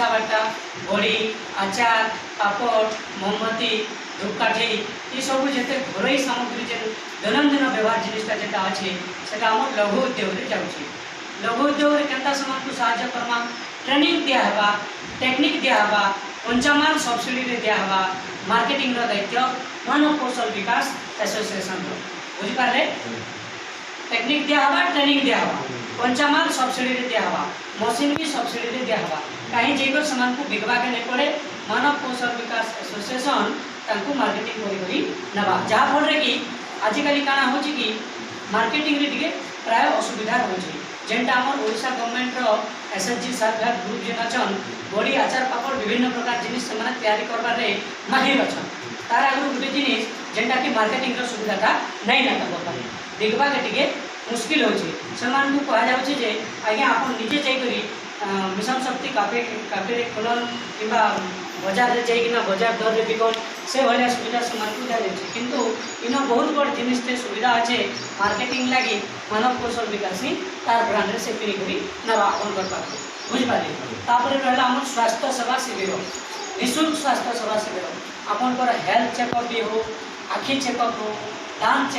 सरिषा बाटा बड़ी आचार पापड़ मोमबत्ती धूपकाठी ये सब जिते घरोई सामग्री जो दैनंदिन व्यवहार जिनटा जेटा अच्छे से आम लघु उद्योग में जाऊँगी। लघु उद्योग में केनता समाज को साहाय्य करमा ट्रेनिंग दिहबा टेक्निक दिहबा कंचामाल सब्सिडी दिहबा मार्केटिंग दायित्व मानव कौशल विकास एसोसिएशन बुझिपारे टेक्निक दिहबा ट्रेनिंग दिहबा कंचामाल सब्सिडी दिहबा मशीन भी सब्सिडी दिहबा कहीं जेकर सामान को बिकवा के नहीं पड़े मानव कौशल विकास एसोसिएशन तांको मार्केटिंग करी नवा जहाँ फल कि आजिकल काना हो कि मार्केटिंग रे टिके प्राय असुविधा होची जेंटा हमर ओडिशा गवर्नमेंट रो एसएचजी सर्वे ग्रुप जेन अछन बड़ी आचार पापड़ विभिन्न प्रकार जिनिस से तैयारी करबार रे माहिर अछन तार आगु गुटे जिनिस जेंटा कि मार्केटिंग रो सुविधाटा नहीं ना करबा देखबा के टिके मुश्किल होची समान को कहा जाउची जे आगे आपन निजे जाई करी मिशन शक्ति काफे काफे खोलन किबा बाजार रे जाई किना बाजार दर रे बिकन से भलिया सुविधा समान को दिया जाउची किंतु इन बहुत बड़ जिनिस ते सुविधा अच्छे मार्केटिंग लगी मानव कौशल विकास ही तार ब्रांड से किनी करी नवा अपन कर पाते बुझ पाले तापर रहला हमर स्वास्थ्य सेवा शिविर निःशुल्क स्वास्थ्य सेवा शिविर अपन हेल्थ चेकअप भी हो आखि चेकअप हो दांत